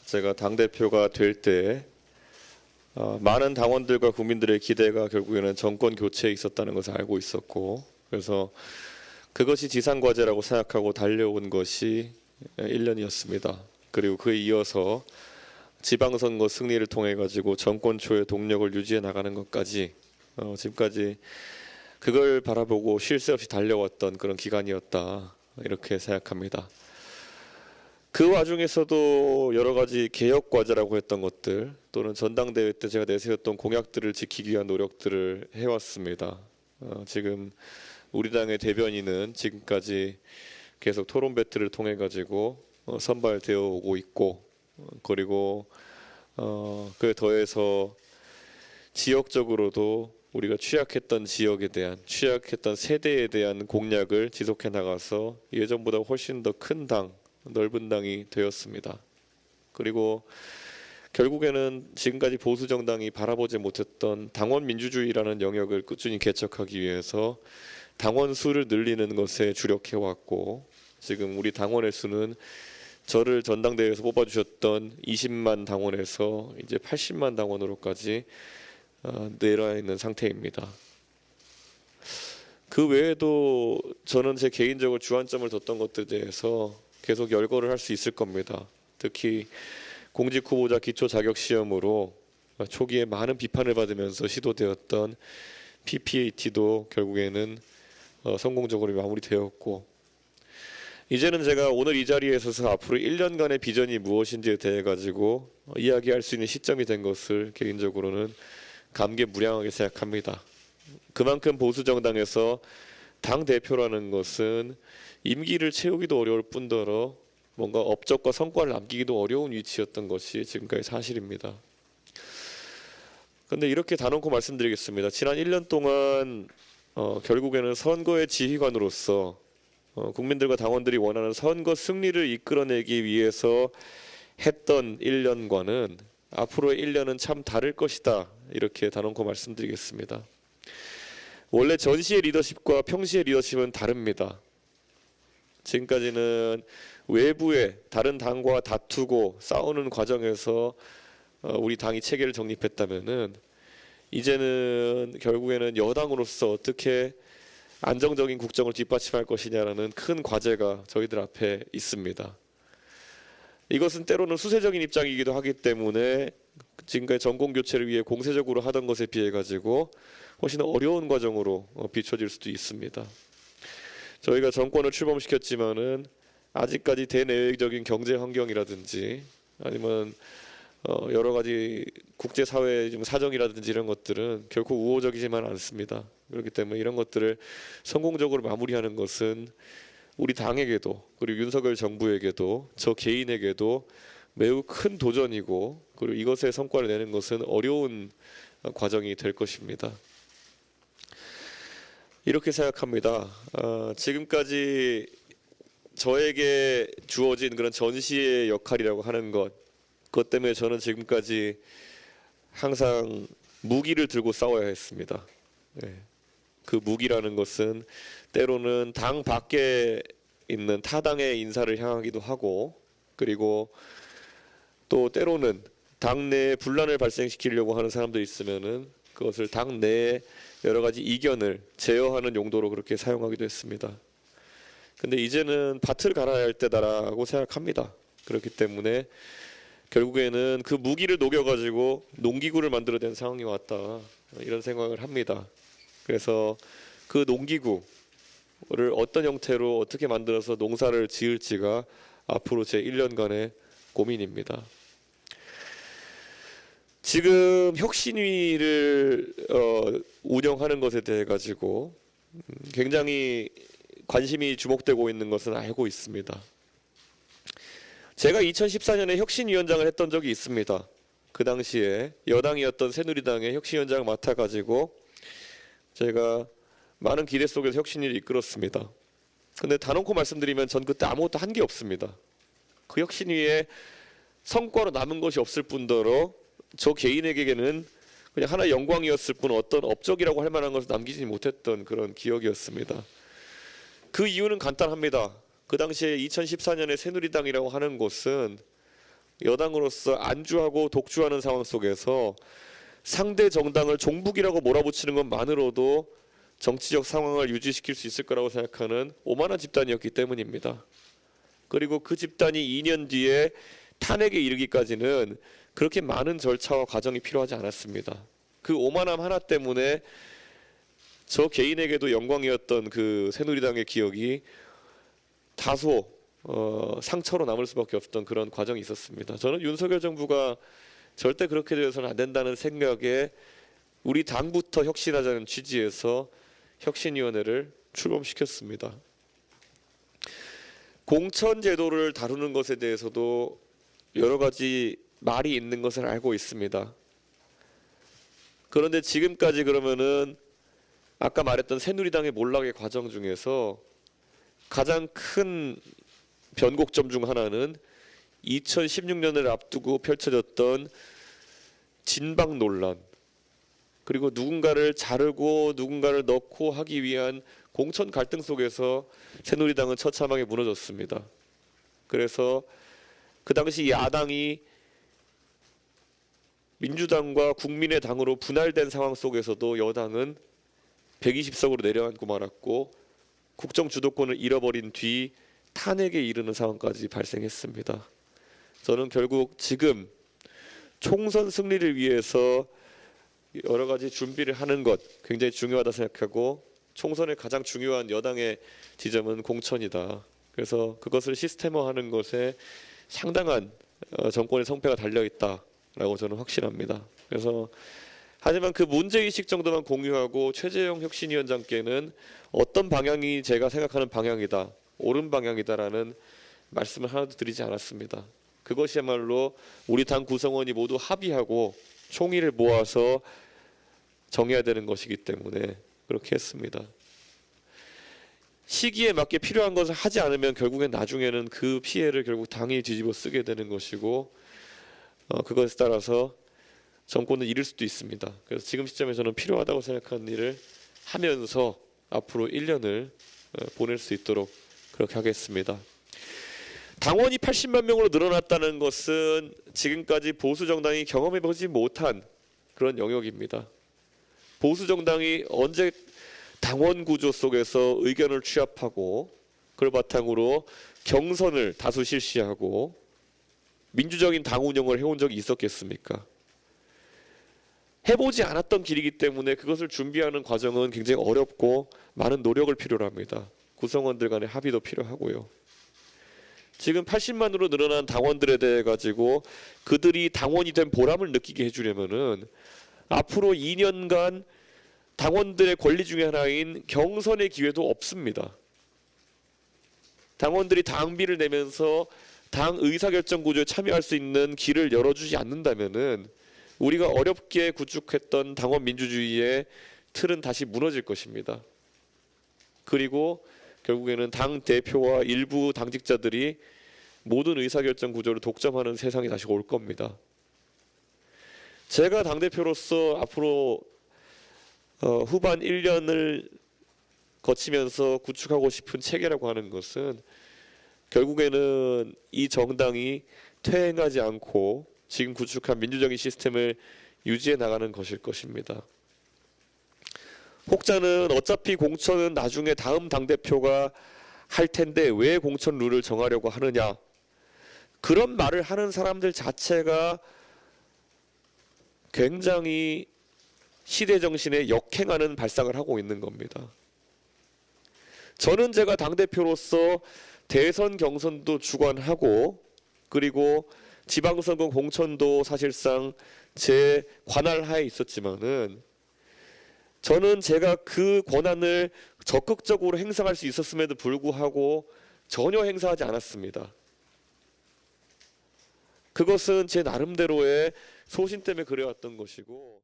제가 당대표가 될 때 많은 당원들과 국민들의 기대가 결국에는 정권 교체에 있었다는 것을 알고 있었고, 그래서 그것이 지상과제라고 생각하고 달려온 것이 1년이었습니다. 그리고 그에 이어서 지방선거 승리를 통해 가지고 정권 초의 동력을 유지해 나가는 것까지 지금까지 그걸 바라보고 쉴 새 없이 달려왔던 그런 기간이었다, 이렇게 생각합니다. 그 와중에서도 여러 가지 개혁 과제라고 했던 것들, 또는 전당대회 때 제가 내세웠던 공약들을 지키기 위한 노력들을 해왔습니다. 지금 우리 당의 대변인은 지금까지 계속 토론 배틀을 통해 가지고 선발되어 오고 있고, 그리고 그에 더해서 지역적으로도 우리가 취약했던 지역에 대한, 취약했던 세대에 대한 공약을 지속해 나가서 예전보다 훨씬 더 큰 당, 넓은 당이 되었습니다. 그리고 결국에는 지금까지 보수 정당이 바라보지 못했던 당원 민주주의라는 영역을 꾸준히 개척하기 위해서 당원 수를 늘리는 것에 주력해 왔고, 지금 우리 당원의 수는 저를 전당대회에서 뽑아주셨던 20만 당원에서 이제 80만 당원으로까지 내려와 있는 상태입니다. 그 외에도 저는 제 개인적으로 주안점을 뒀던 것들에 대해서 계속 열거를 할 수 있을 겁니다. 특히 공직 후보자 기초 자격 시험으로 초기에 많은 비판을 받으면서 시도되었던 PPAT도 결국에는 성공적으로 마무리되었고, 이제는 제가 오늘 이 자리에 서서 앞으로 1년간의 비전이 무엇인지에 대해 가지고 이야기할 수 있는 시점이 된 것을 개인적으로는 감개무량하게 생각합니다. 그만큼 보수 정당에서 당 대표라는 것은 임기를 채우기도 어려울 뿐더러 뭔가 업적과 성과를 남기기도 어려운 위치였던 것이 지금까지 사실입니다. 그런데 이렇게 단언코 말씀드리겠습니다. 지난 1년 동안 결국에는 선거의 지휘관으로서 국민들과 당원들이 원하는 선거 승리를 이끌어내기 위해서 했던 1년과는 앞으로의 1년은 참 다를 것이다, 이렇게 단언코 말씀드리겠습니다. 원래 전시의 리더십과 평시의 리더십은 다릅니다. 지금까지는 외부의 다른 당과 다투고 싸우는 과정에서 우리 당이 체계를 정립했다면은, 이제는 결국에는 여당으로서 어떻게 안정적인 국정을 뒷받침할 것이냐라는 큰 과제가 저희들 앞에 있습니다. 이것은 때로는 수세적인 입장이기도 하기 때문에 지금까지 정권 교체를 위해 공세적으로 하던 것에 비해 가지고 훨씬 어려운 과정으로 비춰질 수도 있습니다. 저희가 정권을 출범시켰지만은 아직까지 대내외적인 경제 환경이라든지 아니면 여러 가지 국제사회 사정이라든지 이런 것들은 결코 우호적이지만 않습니다. 그렇기 때문에 이런 것들을 성공적으로 마무리하는 것은 우리 당에게도, 그리고 윤석열 정부에게도, 저 개인에게도 매우 큰 도전이고, 그리고 이것에 성과를 내는 것은 어려운 과정이 될 것입니다. 이렇게 생각합니다. 지금까지 저에게 주어진 그런 전시의 역할이라고 하는 것, 그것 때문에 저는 지금까지 항상 무기를 들고 싸워야 했습니다. 그 무기라는 것은 때로는 당 밖에 있는 타당의 인사를 향하기도 하고, 그리고 또 때로는 당내에 분란을 발생시키려고 하는 사람들이 있으면은 그것을 당내에 여러 가지 이견을 제어하는 용도로 그렇게 사용하기도 했습니다. 근데 이제는 밭을 갈아야 할 때다라고 생각합니다. 그렇기 때문에 결국에는 그 무기를 녹여가지고 농기구를 만들어낸 상황이 왔다, 이런 생각을 합니다. 그래서 그 농기구를 어떤 형태로 어떻게 만들어서 농사를 지을지가 앞으로 제 1년간의 고민입니다. 지금 혁신위를 운영하는 것에 대해 가지고 굉장히 관심이 주목되고 있는 것은 알고 있습니다. 제가 2014년에 혁신위원장을 했던 적이 있습니다. 그 당시에 여당이었던 새누리당의 혁신위원장을 맡아가지고 제가 많은 기대 속에서 혁신위를 이끌었습니다. 근데 단언코 말씀드리면 전 그때 아무것도 한 게 없습니다. 그 혁신위에 성과로 남은 것이 없을 뿐더러 저 개인에게는 그냥 하나의 영광이었을 뿐 어떤 업적이라고 할 만한 것을 남기지 못했던 그런 기억이었습니다. 그 이유는 간단합니다. 그 당시에 2014년에 새누리당이라고 하는 곳은 여당으로서 안주하고 독주하는 상황 속에서 상대 정당을 종북이라고 몰아붙이는 것만으로도 정치적 상황을 유지시킬 수 있을 거라고 생각하는 오만한 집단이었기 때문입니다. 그리고 그 집단이 2년 뒤에 탄핵에 이르기까지는 그렇게 많은 절차와 과정이 필요하지 않았습니다. 그 오만함 하나 때문에 저 개인에게도 영광이었던 그 새누리당의 기억이 다소 상처로 남을 수밖에 없었던 그런 과정이 있었습니다. 저는 윤석열 정부가 절대 그렇게 되어서는 안 된다는 생각에 우리 당부터 혁신하자는 취지에서 혁신위원회를 출범시켰습니다. 공천 제도를 다루는 것에 대해서도 여러 가지 말이 있는 것을 알고 있습니다. 그런데 지금까지 그러면은 아까 말했던 새누리당의 몰락의 과정 중에서 가장 큰 변곡점 중 하나는 2016년을 앞두고 펼쳐졌던 진박 논란, 그리고 누군가를 자르고 누군가를 넣고 하기 위한 공천 갈등 속에서 새누리당은 처참하게 무너졌습니다. 그래서 그 당시 야당이 민주당과 국민의당으로 분할된 상황 속에서도 여당은 120석으로 내려앉고 말았고 국정 주도권을 잃어버린 뒤 탄핵에 이르는 상황까지 발생했습니다. 저는 결국 지금 총선 승리를 위해서 여러 가지 준비를 하는 것 굉장히 중요하다 생각하고, 총선의 가장 중요한 여당의 지점은 공천이다. 그래서 그것을 시스템화하는 것에 상당한 정권의 성패가 달려있다라고 저는 확신합니다. 그래서 하지만 그 문제의식 정도만 공유하고 최재형 혁신위원장께는 어떤 방향이 제가 생각하는 방향이다, 옳은 방향이다라는 말씀을 하나도 드리지 않았습니다. 그것이야말로 우리 당 구성원이 모두 합의하고 총의를 모아서 정해야 되는 것이기 때문에 그렇게 했습니다. 시기에 맞게 필요한 것을 하지 않으면 결국엔 나중에는 그 피해를 결국 당이 뒤집어 쓰게 되는 것이고 그것에 따라서 정권을 잃을 수도 있습니다. 그래서 지금 시점에서는 필요하다고 생각하는 일을 하면서 앞으로 1년을 보낼 수 있도록 그렇게 하겠습니다. 당원이 80만 명으로 늘어났다는 것은 지금까지 보수 정당이 경험해보지 못한 그런 영역입니다. 보수 정당이 언제 당원 구조 속에서 의견을 취합하고 그걸 바탕으로 경선을 다수 실시하고 민주적인 당 운영을 해온 적이 있었겠습니까? 해보지 않았던 길이기 때문에 그것을 준비하는 과정은 굉장히 어렵고 많은 노력을 필요로 합니다. 구성원들 간의 합의도 필요하고요. 지금 80만으로 늘어난 당원들에 대해 가지고 그들이 당원이 된 보람을 느끼게 해주려면은 앞으로 2년간 당원들의 권리 중에 하나인 경선의 기회도 없습니다. 당원들이 당비를 내면서 당 의사결정 구조에 참여할 수 있는 길을 열어주지 않는다면은 우리가 어렵게 구축했던 당원 민주주의의 틀은 다시 무너질 것입니다. 그리고 결국에는 당 대표와 일부 당직자들이 모든 의사결정 구조를 독점하는 세상이 다시 올 겁니다. 제가 당대표로서 앞으로 후반 1년을 거치면서 구축하고 싶은 체계라고 하는 것은 결국에는 이 정당이 퇴행하지 않고 지금 구축한 민주적인 시스템을 유지해 나가는 것일 것입니다. 혹자는 어차피 공천은 나중에 다음 당대표가 할 텐데 왜 공천 룰을 정하려고 하느냐, 그런 말을 하는 사람들 자체가 굉장히 시대 정신에 역행하는 발상을 하고 있는 겁니다. 저는 제가 당대표로서 대선 경선도 주관하고 그리고 지방선거 공천도 사실상 제 관할 하에 있었지만은 저는 제가 그 권한을 적극적으로 행사할 수 있었음에도 불구하고 전혀 행사하지 않았습니다. 그것은 제 나름대로의 소신 때문에 그래왔던 것이고